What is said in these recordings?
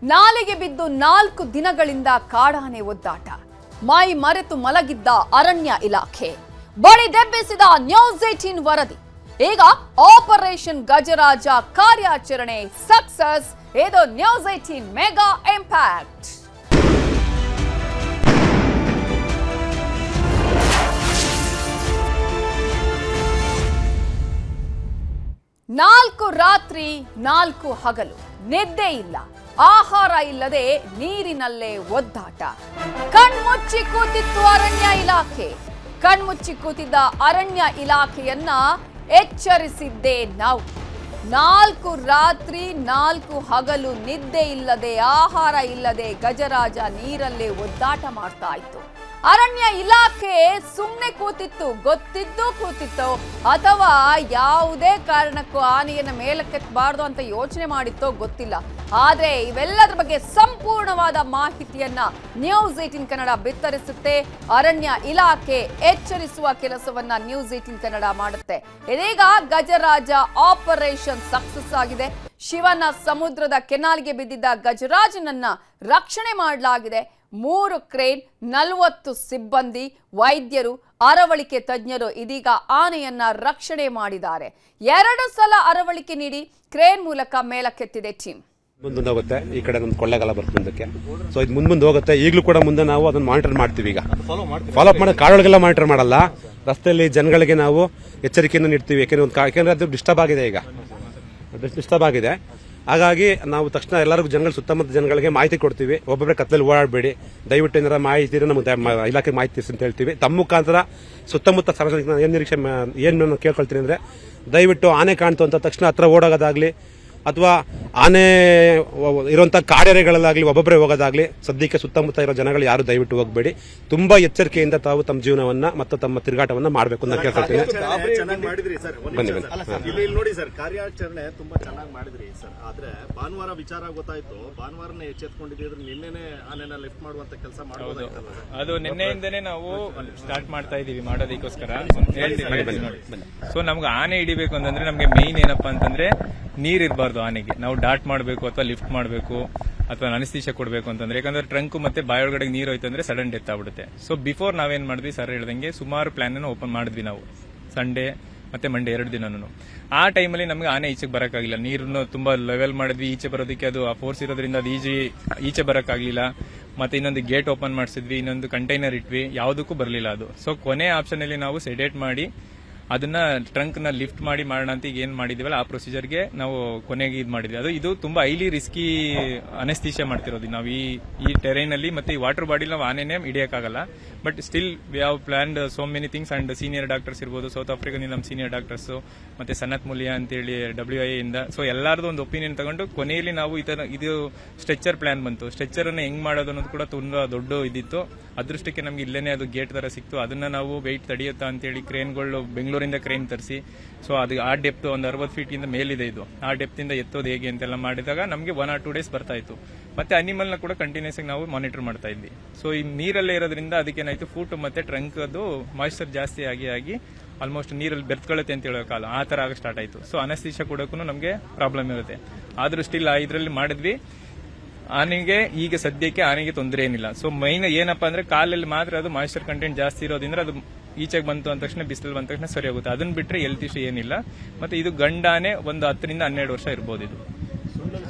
ನಾಲೆಗೆ ಬಿದ್ದು 4 ದಿನಗಳಿಂದ ಕಾಡಾನೆ ಒದ್ದಾಟ. ಮೈ ಮರೆತು ಮಲಗಿದ್ದ ಅರಣ್ಯ ಇಲಾಖೆ ಬಳಿ ದೆಬ್ಬಿಸಿದ ನ್ಯೂಸ್ 18 ವರದಿ. ಈಗ ಆಪರೇಷನ್ ಗಜರಾಜ ಕಾರ್ಯಾಚರಣೆ ಸಕ್ಸಸ್. ಇದು ನ್ಯೂಸ್ 18 ಮೆಗಾ ಇಂಪ್ಯಾಕ್ಟ್. ನಾಲ್ಕು ರಾತ್ರಿ 4 ಹಗಲು ನಿದ್ದೆ ಇಲ್ಲ, ಆಹಾರ ಇಲ್ಲದೆ ನೀರಿನಲ್ಲೇ ಒದ್ದಾಟ. ಕಣ್ಮುಚ್ಚಿ ಕೂತಿತ್ತು ಅರಣ್ಯ ಇಲಾಖೆ. ಕಣ್ಮುಚ್ಚಿ ಕೂತಿದ್ದ ಅರಣ್ಯ ಇಲಾಖೆಯನ್ನ ಎಚ್ಚರಿಸಿದ್ದೇ ನಾವು. 4 ರಾತ್ರಿ 4 ಹಗಲು ನಿದ್ದೆ ಇಲ್ಲದೆ, ಆಹಾರ ಇಲ್ಲದೆ ಗಜರಾಜ ನೀರಲ್ಲೇ ಒದ್ದಾಟ ಮಾಡ್ತಾ ಇತ್ತು. ಅರಣ್ಯ ಇಲಾಖೆ ಸುಮ್ಮನೆ ಕೂತಿತ್ತು, ಗೊತ್ತಿದ್ದು ಕೂತಿತ್ತು, ಅಥವಾ ಯಾವುದೇ ಕಾರಣಕ್ಕೂ ಆನೆಯನ್ನ ಮೇಲಕ್ಕೆತ್ತಬಾರ್ದು ಅಂತ ಯೋಚನೆ ಮಾಡಿತ್ತೋ ಗೊತ್ತಿಲ್ಲ. ಆದ್ರೆ ಇವೆಲ್ಲದರ ಬಗ್ಗೆ ಸಂಪೂರ್ಣವಾದ ಮಾಹಿತಿಯನ್ನ ನ್ಯೂಸ್ 18 ಕನ್ನಡ ಬಿತ್ತರಿಸುತ್ತೆ. ಅರಣ್ಯ ಇಲಾಖೆ ಎಚ್ಚರಿಸುವ ಕೆಲಸವನ್ನ ನ್ಯೂಸ್ 18 ಕನ್ನಡ ಮಾಡುತ್ತೆ. ಇದೀಗ ಗಜರಾಜ ಆಪರೇಷನ್ ಸಕ್ಸಸ್ ಆಗಿದೆ. ಶಿವನ ಸಮುದ್ರದ ಕೆನಾಲ್ಗೆ ಬಿದ್ದಿದ್ದ ಗಜರಾಜನನ್ನ ರಕ್ಷಣೆ ಮಾಡಲಾಗಿದೆ. 3 ಕ್ರೇನ್, 40 ಸಿಬ್ಬಂದಿ, ವೈದ್ಯರು, ಅರವಳಿಕೆ ತಜ್ಞರು ಇದೀಗ ಆನೆಯನ್ನ ರಕ್ಷಣೆ ಮಾಡಿದ್ದಾರೆ. 2 ಸಲ ಅರವಳಿಕೆ ನೀಡಿ ಕ್ರೇನ್ ಮೂಲಕ ಮೇಲಕ್ಕೆತ್ತಿದೆ ಟೀಮ್. ಮುಂದೆ ಹೋಗುತ್ತೆ, ಈ ಕಡೆ ನಮ್ದು ಕೊಳ್ಳೆಗಾಲ ಬರ್ತಕ್ಕೆ. ಸೊ ಇದು ಮುಂದೆ ಹೋಗುತ್ತೆ. ಈಗಲೂ ಕೂಡ ಮುಂದೆ ನಾವು ಅದನ್ನ ಮಾನಿಟರ್ ಮಾಡ್ತೀವಿ. ಈಗ ಫಾಲೋ ಅಪ್ ಮಾಡಿ ಕಾಡೊಳಗೆಲ್ಲ ಮಾನಿಟರ್ ಮಾಡಲ್ಲ, ರಸ್ತೆಯಲ್ಲಿ ಜನಗಳಿಗೆ ನಾವು ಎಚ್ಚರಿಕೆಯನ್ನು ನೀಡ್ತೀವಿ. ಯಾಕೆಂದ್ರೆ ಅದು ಡಿಸ್ಟರ್ಬ್ ಆಗಿದೆ, ಈಗ ಡಿಸ್ಟರ್ಬ್ ಆಗಿದೆ. ಹಾಗಾಗಿ ನಾವು ತಕ್ಷಣ ಎಲ್ಲರಿಗೂ ಜನಗಳು, ಸುತ್ತಮುತ್ತ ಜನಗಳಿಗೆ ಮಾಹಿತಿ ಕೊಡ್ತೀವಿ. ಒಬ್ಬೊಬ್ಬರೇ ಕತ್ತಲಲ್ಲಿ ಓಡಾಡಬೇಡಿ, ದಯವಿಟ್ಟು ಏನಾರ ಮಾಹಿತಿ ನಮಗೆ ಇಲಾಖೆ ಮಾಹಿತಿ ಅಂತ ಹೇಳ್ತೀವಿ. ತಮ್ಮ ಮುಖಾಂತರ ಸುತ್ತಮುತ್ತ ಸಾರ್ವಜನಿಕ ಏನು ಕೇಳ್ಕೊಳ್ತೀನಿ ಅಂದ್ರೆ, ದಯವಿಟ್ಟು ಆನೆ ಕಾಣ್ತು ಅಂತ ತಕ್ಷಣ ಹತ್ರ ಓಡೋಗೋದಾಗ್ಲಿ, ಅಥವಾ ಆನೆ ಇರುವಂತಹ ಕಾಡೇರಿಗಳಲ್ಲಾಗ್ಲಿ ಒಬ್ಬೊಬ್ಬರೇ ಹೋಗೋದಾಗ್ಲಿ, ಸದ್ಯಕ್ಕೆ ಸುತ್ತಮುತ್ತ ಇರೋ ಜನಗಳು ಯಾರು ದಯವಿಟ್ಟು ಹೋಗಬೇಡಿ. ತುಂಬಾ ಎಚ್ಚರಿಕೆಯಿಂದ ತಾವು ತಮ್ಮ ಜೀವನವನ್ನ ಮತ್ತು ತಮ್ಮ ತಿರುಗಾಟವನ್ನ ಮಾಡಬೇಕು ಅಂತ ಕೇಳ್ಕೊಳ್ತೀನಿ. ನೋಡಿ ಸರ್, ಕಾರ್ಯಾಚರಣೆ ತುಂಬಾ ಚೆನ್ನಾಗಿ ಮಾಡಿದ್ರಿ ಸರ್. ಆದ್ರೆ ಭಾನುವಾರ ವಿಚಾರ ಗೊತ್ತಾಯ್ತು, ಭಾನುವಾರನೇ ಎಚ್ಚೆತ್ಕೊಂಡಿದ್ರೆ ನಿನ್ನೆನೆ ಆನೆನ ಲಿಫ್ಟ್ ಮಾಡುವಂತ ಕೆಲಸ ಮಾಡಬಹುದಾಯ್ತಲ್ಲ. ಅದು ನಿನ್ನೆಯಿಂದನೇ ನಾವು ಸ್ಟಾರ್ಟ್ ಮಾಡ್ತಾ ಇದೀವಿ ಮಾಡೋದಕ್ಕೋಸ್ಕರ. ಸೊ ನಮ್ಗೆ ಆನೆ ಹಿಡಿಬೇಕು ಅಂತಂದ್ರೆ ನಮ್ಗೆ ಮೇನ್ ಏನಪ್ಪಾ ಅಂತಂದ್ರೆ ನೀರ್ ಇರಬಾರ್ದು ಆನೆಗೆ. ನಾವು ಡಾಟ್ ಮಾಡಬೇಕು ಅಥವಾ ಲಿಫ್ಟ್ ಮಾಡಬೇಕು ಅಥವಾ ಅನಸ್ತೇಷಿಯಾ ಕೊಡಬೇಕು ಅಂತಂದ್ರೆ, ಯಾಕಂದ್ರೆ ಟ್ರಂಕ್ ಮತ್ತೆ ಬಾಯೊಳಗಡೆ ನೀರು ಹೋಯ್ತು ಅಂದ್ರೆ ಸಡನ್ ಡೆತ್ ಆಗ್ಬಿಡುತ್ತೆ. ಸೊ ಬಿಫೋರ್ ನಾವೇನ್ ಮಾಡಿದ್ವಿ, ಸರ್ ಹೇಳ್ದಂಗೆ ಸುಮಾರು ಪ್ಲಾನ್ ಅನ್ನು ಓಪನ್ ಮಾಡಿದ್ವಿ ನಾವು. ಸಂಡೇ ಮತ್ತೆ ಮಂಡೇ 2 ದಿನನೂ. ಆ ಟೈಮಲ್ಲಿ ನಮ್ಗೆ ಆನೆ ಈಚೆಗೆ ಬರಕ್ಕಾಗಿಲ್ಲ. ನೀರನ್ನು ತುಂಬಾ ಲೆವೆಲ್ ಮಾಡಿದ್ವಿ, ಈಚೆ ಬರೋದಕ್ಕೆ ಅದು ಆ ಫೋರ್ಸ್ ಇರೋದ್ರಿಂದ ಅದು ಈಚೆ ಬರಕ್ಕಾಗ್ಲಿಲ್ಲ. ಮತ್ತೆ ಇನ್ನೊಂದು ಗೇಟ್ ಓಪನ್ ಮಾಡಿಸಿದ್ವಿ, ಇನ್ನೊಂದು ಕಂಟೈನರ್ ಇಟ್ವಿ, ಯಾವುದಕ್ಕೂ ಬರಲಿಲ್ಲ ಅದು. ಸೊ ಕೊನೆ ಆಪ್ಷನ್ ಅಲ್ಲಿ ನಾವು ಸೆಡೇಟ್ ಮಾಡಿ ಅದನ್ನ ಟ್ರಂಕ್ ನ ಲಿಫ್ಟ್ ಮಾಡಿ ಮಾಡೋಣ ಅಂತ ಈಗ ಏನ್ ಮಾಡಿದೀವಲ್ಲ ಆ ಪ್ರೊಸೀಜರ್ಗೆ ನಾವು ಕೊನೆಗೆ ಇದು ಮಾಡಿದ್ವಿ. ಇದು ತುಂಬಾ ಹೈಲಿ ರಿಸ್ಕಿ ಅನಸ್ತೇಷಿಯಾ ಮಾಡ್ತಿರೋದು ನಾವು ಈ ಟೆರೈನ್ ಅಲ್ಲಿ. ಮತ್ತೆ ಈ ವಾಟರ್ ಬಾಡಿ ನಾವು ಆನೆನೇ ಹಿಡಿಯಕ್ಕಾಗಲ್ಲ. But still we have planned so many things. And senior doctors ಇರ್ಬೋದು, ಸೌತ್ ಆಫ್ರಿಕಾದಿಂದ ನಮ್ಮ ಸೀನಿಯರ್ ಡಾಕ್ಟರ್ಸ್, ಮತ್ತೆ ಸನತ್ ಮುಲಿಯಾ ಅಂತೇಳಿ WIA ಇಂದ. ಸೊ ಎಲ್ಲಾರ್ದು ಒಂದು ಒಪಿನಿಯನ್ ತಗೊಂಡು ಕೊನೆಯಲ್ಲಿ ನಾವು ಇದು ಸ್ಟ್ರೆಚರ್ ಪ್ಲಾನ್ ಬಂತು. ಸ್ಟ್ರೆಚರ್ ಅನ್ನ ಹೆಂಗ್ ಮಾಡೋದು ಅನ್ನೋದು ಕೂಡ ತುಂಬಾ ದೊಡ್ಡ ಇದಿತ್ತು. ಅದೃಷ್ಟಕ್ಕೆ ನಮ್ಗೆ ಇಲ್ಲೇನೆ ಅದು ಗೇಟ್ ತರ ಸಿಕ್ತು. ಅದನ್ನ ನಾವು ವೆಯ್ಟ್ ತಡೆಯುತ್ತಾ ಅಂತೇಳಿ ಕ್ರೇನ್ಗಳು ಬೆಂಗಳೂರಿಂದ ಕ್ರೇನ್ ತರಿಸಿ, ಸೊ ಅದು ಆ ಡೆಪ್ತ್ ಒಂದು 60 ಫೀಟ್ ಇಂದ ಮೇಲಿದೆ. ಇದು ಆ ಡೆಪ್ತ್ ಇಂದ ಎತ್ತೋದು ಹೇಗೆ ಅಂತೆಲ್ಲ ಮಾಡಿದಾಗ ನಮಗೆ 1 or 2 ಡೇಸ್ ಬರ್ತಾ ಇತ್ತು. ಮತ್ತೆ ಅನಿಮಲ್ ನ ಕೂಡ ಕಂಟಿನ್ಯೂಸ್ ಆಗಿ ನಾವು ಮಾನಿಟರ್ ಮಾಡ್ತಾ ಇದ್ವಿ. ಸೊ ಈ ನೀರಲ್ಲೇ ಇರೋದ್ರಿಂದ ಅದಕ್ಕೇನಾಯ್ತು, ಫುಟ್ ಮತ್ತೆ ಟ್ರಂಕ್ ಅದು ಮಾಯಿಶ್ಚರ್ ಜಾಸ್ತಿ ಆಗಿ ಆಲ್ಮೋಸ್ಟ್ ನೀರಲ್ಲಿ ಬೆರ್ತ್ಕೊಳ್ಳುತ್ತೆ ಅಂತ ಹೇಳೋ ಕಾಲ ಆ ತರ ಆಗ ಸ್ಟಾರ್ಟ್ ಆಯ್ತು. ಸೊ ಅನಸ್ತೇಷಿಯಾ ಕೊಡೋಕ್ಕೂ ನಮಗೆ ಪ್ರಾಬ್ಲಮ್ ಇರುತ್ತೆ. ಆದ್ರೂ ಸ್ಟಿಲ್ ಇದರಲ್ಲಿ ಮಾಡಿದ್ವಿ. ಆನೆಗೆ ಈಗ ಸದ್ಯಕ್ಕೆ ಆನೆಗೆ ತೊಂದರೆ ಏನಿಲ್ಲ. ಸೊ ಮೈನ್ ಏನಪ್ಪಾ ಅಂದ್ರೆ ಕಾಲಲ್ಲಿ ಮಾತ್ರ ಅದು ಮಾಯಿಶ್ಚರ್ ಕಂಟೆಂಟ್ ಜಾಸ್ತಿ ಇರೋದ್ರಿಂದ ಅದು ಈಚೆಗೆ ಬಂತು ಅಂದ ತಕ್ಷಣ, ಬಿಸಿಲು ಬಂದ ತಕ್ಷಣ ಸರಿ ಹೋಗುತ್ತೆ. ಅದನ್ನ ಬಿಟ್ರೆ ಹೆಲ್ತ್ ಇಶ್ಯೂ ಏನಿಲ್ಲ. ಮತ್ತೆ ಇದು ಗಂಡಾನೆ ಒಂದು 10 ರಿಂದ 12 ವರ್ಷ ಇರ್ಬೋದು. ಇದು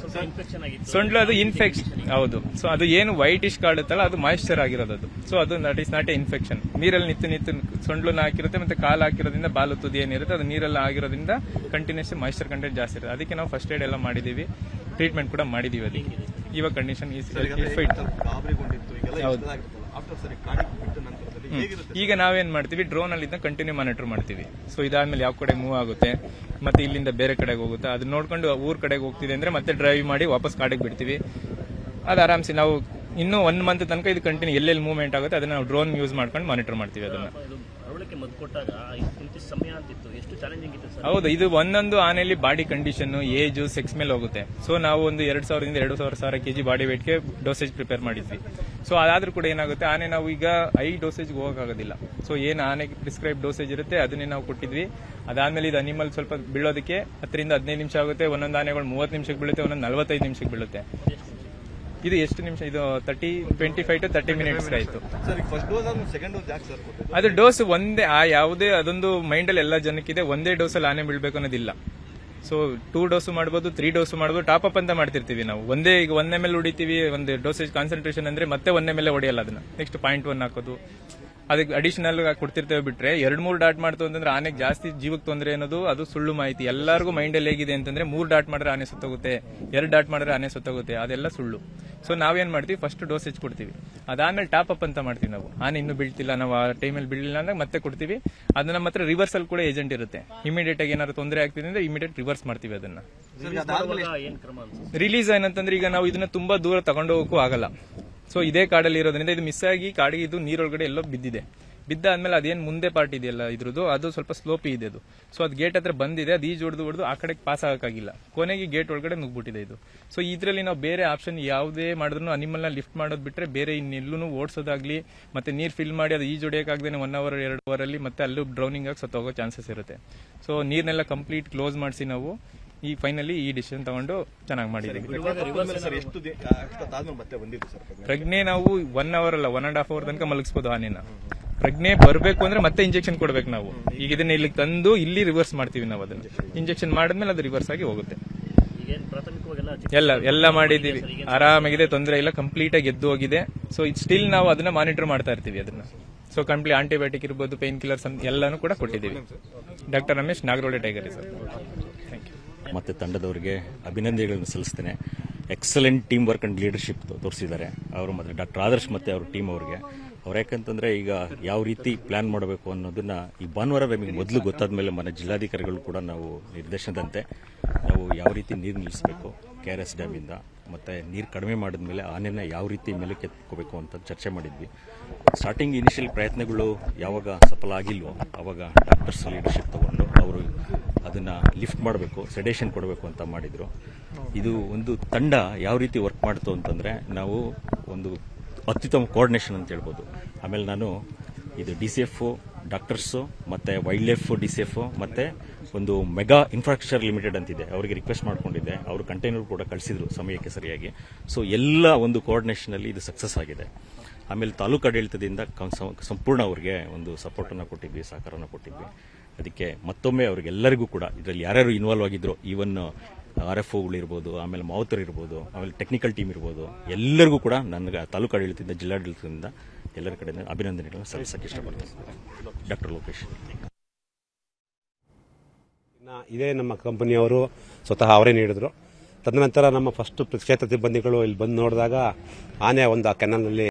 ಸೊಂಡ್ಲು ಅದು ಇನ್ಫೆಕ್ಷನ್, ಹೌದು. ಸೊ ಅದು ಏನು ವೈಟ್ ಇಶ್ ಕಾಡುತ್ತಲ್ಲ ಅದು ಮಾಯಿಶ್ಚರ್ ಆಗಿರೋದು. ಸೊ ಅದು that is not A infection. ನೀರಲ್ಲಿ ನಿಂತು ಸೊಂಡ್ಲನ್ನ ಹಾಕಿರುತ್ತೆ, ಮತ್ತೆ ಕಾಲು ಹಾಕಿರೋದ್ರಿಂದ ಬಾಲು ತುದಿ ಏನಿರುತ್ತೆ ಅದು ನೀರೆಲ್ಲ ಆಗಿರೋದ್ರಿಂದ ಕಂಟಿನ್ಯೂಸ್ ಮಾಯಿಶ್ಚರ್ ಕಂಟೆಂಟ್ ಜಾಸ್ತಿ ಇರುತ್ತೆ. ಅದಕ್ಕೆ ನಾವು ಫಸ್ಟ್ ಏಡ್ ಎಲ್ಲ ಮಾಡಿದೀವಿ, ಟ್ರೀಟ್ಮೆಂಟ್ ಕೂಡ ಮಾಡಿದೀವಿ. ಅದಕ್ಕೆ ಇವಾಗ ಕಂಡೀಷನ್ ಫಿಟ್. ಈಗ ನಾವೇನ್ ಮಾಡ್ತೀವಿ, ಡ್ರೋನ್ ಅಲ್ಲಿ ಕಂಟಿನ್ಯೂ ಮಾನಿಟರ್ ಮಾಡ್ತೀವಿ. ಸೊ ಇದಾದ್ಮೇಲೆ ಯಾವ ಕಡೆ ಮೂವ್ ಆಗುತ್ತೆ, ಮತ್ತೆ ಇಲ್ಲಿಂದ ಬೇರೆ ಕಡೆಗೆ ಹೋಗುತ್ತೆ, ಅದನ್ನ ನೋಡ್ಕೊಂಡು ಊರ್ ಕಡೆಗೆ ಹೋಗ್ತಿದೆ ಅಂದ್ರೆ ಮತ್ತೆ ಡ್ರೈವ್ ಮಾಡಿ ವಾಪಸ್ ಕಾಡಿಗೆ ಬಿಡ್ತೀವಿ. ಅದು ಆರಾಮ್ಸಿ ನಾವು ಇನ್ನೂ 1 ಮಂತ್ ತನಕ ಇದು ಕಂಟಿನ್ಯೂ ಎಲ್ಲೆಲ್ಲಿ ಮೂವ್ಮೆಂಟ್ ಆಗುತ್ತೆ ಅದನ್ನ ನಾವು ಡ್ರೋನ್ ಯೂಸ್ ಮಾಡ್ಕೊಂಡು ಮಾನಿಟರ್ ಮಾಡ್ತೀವಿ. ಅದನ್ನ ಹೌದು, ಇದು ಒಂದೊಂದು ಆನೆಯಲ್ಲಿ ಬಾಡಿ ಕಂಡೀಷನ್, ಏಜ್, ಸೆಕ್ಸ್ ಮೇಲೆ ಹೋಗುತ್ತೆ. ಸೊ ನಾವು ಒಂದು 2000 ರಿಂದ 2,000 kg ಬಾಡಿ ವೇಟ್ಗೆ ಡೋಸೇಜ್ ಪ್ರಿಪೇರ್ ಮಾಡಿದ್ವಿ. ಸೊ ಅದಾದ್ರೂ ಕೂಡ ಏನಾಗುತ್ತೆ, ಆನೆ ನಾವು ಈಗ ಹೈ ಡೋಸೇಜ್ ಹೋಗೋಕ್ಕಾಗೋದಿಲ್ಲ. ಸೊ ಏನು ಆನೆಗೆ ಪ್ರಿಸ್ಕ್ರೈಬ್ ಡೋಸೇಜ್ ಇರುತ್ತೆ ಅದನ್ನೇ ನಾವು ಕೊಟ್ಟಿದ್ವಿ. ಅದಾದ್ಮೇಲೆ ಇದು ಅನಿಮಲ್ ಸ್ವಲ್ಪ ಬೀಳೋದಕ್ಕೆ 10 ರಿಂದ 15 ನಿಮಿಷ ಆಗುತ್ತೆ. ಒಂದೊಂದು ಆನೆಗಳು 30 ನಿಮಿಷಕ್ಕೆ ಬೀಳುತ್ತೆ, ಒಂದೊಂದು 45 ನಿಮಿಷಕ್ಕೆ ಬೀಳುತ್ತೆ. ಇದು ಎಷ್ಟು ನಿಮಿಷ? ಇದು 25 to 30 ಮಿನಿಟ್ಸ್ ಆಯ್ತು. ಅದು ಡೋಸ್ ಒಂದೇ, ಯಾವುದೇ ಅದೊಂದು ಮೈಂಡ್ ಅಲ್ಲಿ ಎಲ್ಲ ಜನಕ್ಕಿದೆ, ಒಂದೇ ಡೋಸ್ ಅಲ್ಲಿ ಆನೆ ಬೀಳ್ಬೇಕು ಅನ್ನೋದಿಲ್ಲ. ಸೊ 2 ಡೋಸ್ ಮಾಡಬಹುದು, 3 ಡೋಸ್ ಮಾಡಬಹುದು. ಟಾಪ್ ಅಪ್ ಅಂತ ಮಾಡ್ತಿರ್ತೀವಿ ನಾವು. ಒಂದೇ ಈಗ 1 ml ಹೊಡಿತೀವಿ, ಒಂದು ಡೋಸೇಜ್ ಕಾನ್ಸಂಟ್ರೇಷನ್ ಅಂದ್ರೆ ಮತ್ತೆ 1 ml ಹೊಡೆಯಲ್ಲ, ಅದನ್ನ ನೆಕ್ಸ್ಟ್ 0.1 ಹಾಕೋದು, ಅದಕ್ಕೆ ಅಡಿಷನಲ್ ಕೊಡ್ತಿರ್ತೇವೆ. ಬಿಟ್ರೆ 2-3 ಡಾಟ್ ಮಾಡ್ತು ಅಂತಂದ್ರೆ ಆನೆಗೆ ಜಾಸ್ತಿ ಜೀವಕ್ಕೆ ತೊಂದರೆ ಅನ್ನೋದು ಅದು ಸುಳ್ಳು ಮಾಹಿತಿ. ಎಲ್ಲರಿಗೂ ಮೈಂಡ್ ಅಲ್ಲಿ ಹೇಗಿದೆ ಅಂತಂದ್ರೆ 3 ಡಾಟ್ ಮಾಡಿದ್ರೆ ಆನೆ ಸತ್ತೋಗುತ್ತೆ, 2 ಡಾಟ್ ಮಾಡಿದ್ರೆ ಆನೆ ಸತ್ತೋಗುತ್ತೆ, ಅದೆಲ್ಲ ಸುಳ್ಳು. ಸೊ ನಾವೇನ್ ಮಾಡ್ತೀವಿ, ಫಸ್ಟ್ ಡೋಸೇಜ್ ಕೊಡ್ತೀವಿ, ಅದಾದ್ಮೇಲೆ ಟಾಪ್ ಅಪ್ ಅಂತ ಮಾಡ್ತೀವಿ ನಾವು. ಆನೆ ಇನ್ನೂ ಬೀಳ್ತಿಲ್ಲ, ನಾವು ಆ ಟೈಮಲ್ಲಿ ಬೀಳಿಲ್ಲ ಅಂದ್ರೆ ಮತ್ತೆ ಕೊಡ್ತೀವಿ. ಅದು ನಮ್ಮ ಹತ್ರ ರಿವರ್ಸಲ್ ಕೂಡ ಏಜೆಂಟ್ ಇರುತ್ತೆ. ಇಮಿಡಿಯೇಟ್ ಆಗಿ ಏನಾದ್ರು ತೊಂದರೆ ಆಗ್ತಿದೆ ಅಂದ್ರೆ ಇಮಿಡಿಯೇಟ್ ರಿವರ್ಸ್ ಮಾಡ್ತೀವಿ ಅದನ್ನ. ರಿಲೀಸ್ ಏನಂತಂದ್ರೆ ಈಗ ನಾವು ಇದನ್ನ ತುಂಬಾ ದೂರ ತಗೊಂಡು ಹೋಗಕ್ಕೂ ಆಗಲ್ಲ. ಸೊ ಇದೇ ಕಾಡಲ್ಲಿ ಇರೋದ್ರಿಂದ ಇದು ಮಿಸ್ ಆಗಿ ಕಾಡಿಗೆ ಇದು ನೀರೊಳಗಡೆ ಎಲ್ಲೋ ಬಿದ್ದಿದೆ. ಬಿದ್ದಾದ್ಮೇಲೆ ಅದೇನು ಮುಂದೆ ಪಾರ್ಟ್ ಇದೆಯಲ್ಲ ಇದ್ರದ್ದು, ಅದು ಸ್ವಲ್ಪ ಸ್ಲೋಪಿ ಇದೆ ಅದು. ಸೊ ಅದು ಗೇಟ್ ಹತ್ರ ಬಂದಿದೆ, ಅದು ಈಜು ಹೊಡೆದು ಆ ಕಡೆಗೆ ಪಾಸ್ ಆಗಕ್ಕಾಗಿಲ್ಲ, ಕೊನೆಗೆ ಗೇಟ್ ಒಳಗಡೆ ನುಗ್ಬಿಟ್ಟಿದೆ ಇದು. ಸೊ ಇದರಲ್ಲಿ ನಾವು ಬೇರೆ ಆಪ್ಷನ್ ಯಾವುದೇ ಮಾಡಿದ್ರು ಅನಿಮಲ್ ನ ಲಿಫ್ಟ್ ಮಾಡೋದು ಬಿಟ್ರೆ ಬೇರೆ ಇನ್ನೆಲ್ಲೂ ಓಡಿಸೋದಾಗ್ಲಿ ಮತ್ತೆ ನೀರ್ ಫಿಲ್ ಮಾಡಿ ಅದು ಈಜು ಹೊಡೆಯೋಕ್ಕಾಗದೇನೆ 1 hour 2 hour ಅಲ್ಲಿ ಮತ್ತೆ ಅಲ್ಲೂ ಡ್ರೌನಿಂಗ್ ಆಗಿ ಸತ್ತೋಗೋ ಚಾನ್ಸಸ್ ಇರುತ್ತೆ. ಸೊ ನೀರ್ನೆಲ್ಲ ಕಂಪ್ಲೀಟ್ ಕ್ಲೋಸ್ ಮಾಡಿಸಿ ನಾವು ಈ ಫೈನಲಿ ಈ ಡಿಸಿಷನ್ ತಗೊಂಡು ಚೆನ್ನಾಗಿ ಮಾಡಿದ್ದೀವಿ. ಪ್ರಜ್ಞೆ ನಾವು 1 hour ಅಲ್ಲ 1.5 hour ತನಕ ಮಲಗಿಸಬಹುದು ಆನೆನ. ಪ್ರಜ್ಞೆ ಬರಬೇಕು ಅಂದ್ರೆ ಮತ್ತೆ ಇಂಜೆಕ್ಷನ್ ಕೊಡ್ಬೇಕು ನಾವು. ಈಗ ಇದನ್ನ ಇಲ್ಲಿ ತಂದು ಇಲ್ಲಿ ರಿವರ್ಸ್ ಮಾಡ್ತೀವಿ ನಾವು. ಅದನ್ನ ಇಂಜೆಕ್ಷನ್ ಮಾಡಿದ್ಮೇಲೆ ಅದು ರಿವರ್ಸ್ ಆಗಿ ಹೋಗುತ್ತೆ. ಎಲ್ಲ ಮಾಡಿದೀವಿ, ಆರಾಮಾಗಿದೆ, ತೊಂದರೆ ಇಲ್ಲ, ಕಂಪ್ಲೀಟ್ ಆಗಿ ಎದ್ದು ಹೋಗಿದೆ. ಸೊ ಇದು ಸ್ಟಿಲ್ ನಾವು ಅದನ್ನ ಮಾನಿಟರ್ ಮಾಡ್ತಾ ಇರ್ತೀವಿ ಅದನ್ನ. ಸೊ ಕಂಪ್ಲೀಟ್ ಆಂಟಿಬಯೋಟಿಕ್ ಇರ್ಬೋದು, ಪೇನ್ ಕಿಲ್ಲರ್ಸ್ ಎಲ್ಲಾನು ಕೂಡ ಕೊಟ್ಟಿದ್ದೀವಿ. Doctor Ramesh, Nagarahole tiger sir. Thank you. ಮತ್ತು ತಂಡದವರಿಗೆ ಅಭಿನಂದನೆಗಳನ್ನು ಸಲ್ಲಿಸ್ತೇನೆ. Excellent team work and leadership ತೋರಿಸಿದ್ದಾರೆ ಅವರು, ಮತ್ತು ಡಾಕ್ಟರ್ ಆದರ್ಶ್ ಮತ್ತು ಅವ್ರ ಟೀಮ್ ಅವ್ರಿಗೆ. ಅವ್ರು ಯಾಕಂತಂದ್ರೆ ಈಗ ಯಾವ ರೀತಿ ಪ್ಲಾನ್ ಮಾಡಬೇಕು ಅನ್ನೋದನ್ನ ಈ ಭಾನುವಾರ ನಮಗೆ ಮೊದಲು ಗೊತ್ತಾದ ಮೇಲೆ ಮನೆ ಜಿಲ್ಲಾಧಿಕಾರಿಗಳು ಕೂಡ ನಾವು ನಿರ್ದೇಶನದಂತೆ ನಾವು ಯಾವ ರೀತಿ ನೀರು ನಿಲ್ಲಿಸಬೇಕು KRS ಡ್ಯಾಮಿಂದ, ಮತ್ತು ನೀರು ಕಡಿಮೆ ಮಾಡಿದ್ಮೇಲೆ ಆನೆನ ಯಾವ ರೀತಿ ಮೇಲಕ್ಕೆ ಎತ್ಕೋಬೇಕು ಅಂತ ಚರ್ಚೆ ಮಾಡಿದ್ವಿ. ಸ್ಟಾರ್ಟಿಂಗ್ ಇನಿಷಿಯಲ್ ಪ್ರಯತ್ನಗಳು ಯಾವಾಗ ಸಫಲ ಆಗಿಲ್ವೋ ಆವಾಗ ಡಾಕ್ಟರ್ಸ್ ಲೀಡರ್ಶಿಪ್ ತಗೊಂಡು ಅವರು ಅದನ್ನ ಲಿಫ್ಟ್ ಮಾಡಬೇಕು, ಸೆಡೇಷನ್ ಕೊಡಬೇಕು ಅಂತ ಮಾಡಿದ್ರು. ಇದು ಒಂದು ತಂಡ ಯಾವ ರೀತಿ ವರ್ಕ್ ಮಾಡ್ತು ಅಂತಂದ್ರೆ ನಾವು ಒಂದು ಅತ್ಯುತ್ತಮ ಕೋಆರ್ಡಿನೇಷನ್ ಅಂತ ಹೇಳ್ಬೋದು. ಆಮೇಲೆ ನಾನು ಇದು DCF, ಡಾಕ್ಟರ್ಸು ಮತ್ತು ವೈಲ್ಡ್ ಲೈಫ್ DCF ಮತ್ತು ಒಂದು ಮೆಗಾ ಇನ್ಫ್ರಾಸ್ಟ್ರಕ್ಚರ್ ಲಿಮಿಟೆಡ್ ಅಂತಿದೆ, ಅವರಿಗೆ ರಿಕ್ವೆಸ್ಟ್ ಮಾಡ್ಕೊಂಡಿದ್ದೆ. ಅವರು ಕಂಟೈನರ್ ಕೂಡ ಕಳಿಸಿದ್ರು ಸಮಯಕ್ಕೆ ಸರಿಯಾಗಿ. ಸೊ ಎಲ್ಲ ಒಂದು ಕೋಆರ್ಡಿನೇಷನಲ್ಲಿ ಇದು ಸಕ್ಸಸ್ ಆಗಿದೆ. ಆಮೇಲೆ ತಾಲೂಕು ಆಡಳಿತದಿಂದ ಸಂಪೂರ್ಣ ಅವರಿಗೆ ಒಂದು ಸಪೋರ್ಟನ್ನು ಕೊಟ್ಟಿದ್ವಿ, ಸಹಕಾರನ ಕೊಟ್ಟಿದ್ವಿ. ಅದಕ್ಕೆ ಮತ್ತೊಮ್ಮೆ ಅವರಿಗೆಲ್ಲರಿಗೂ ಕೂಡ ಇದರಲ್ಲಿ ಯಾರ್ಯಾರು ಇನ್ವಾಲ್ವ್ ಆಗಿದ್ರು, ಈವನ್ RFOಗಳು ಇರ್ಬೋದು, ಆಮೇಲೆ ಮಾವುತರು ಇರ್ಬೋದು, ಆಮೇಲೆ ಟೆಕ್ನಿಕಲ್ ಟೀಮ್ ಇರ್ಬೋದು, ಎಲ್ಲರಿಗೂ ಕೂಡ ನನಗೆ ತಾಲೂಕು ಆಡಳಿತದಿಂದ ಜಿಲ್ಲಾಡಳಿತದಿಂದ ಎಲ್ಲರ ಕಡೆಯಿಂದ ಅಭಿನಂದನೆಗಳನ್ನು ಸಲ್ಲಿಸಕ್ಕೆ ಇಷ್ಟಪಡ್ತೀನಿ. ಡಾಕ್ಟರ್ ಲೋಕೇಶ್. ಇದೇ ನಮ್ಮ ಕಂಪನಿಯವರು ಸ್ವತಃ ಅವರೇ ನೀಡಿದ್ರು. ತದನಂತರ ನಮ್ಮ ಫಸ್ಟ್ ಕ್ಷೇತ್ರ ಸಿಬ್ಬಂದಿಗಳು ಇಲ್ಲಿ ಬಂದು ನೋಡಿದಾಗ ಆನೆ ಒಂದು ಆ ಕೆನಾಲ್ನಲ್ಲಿ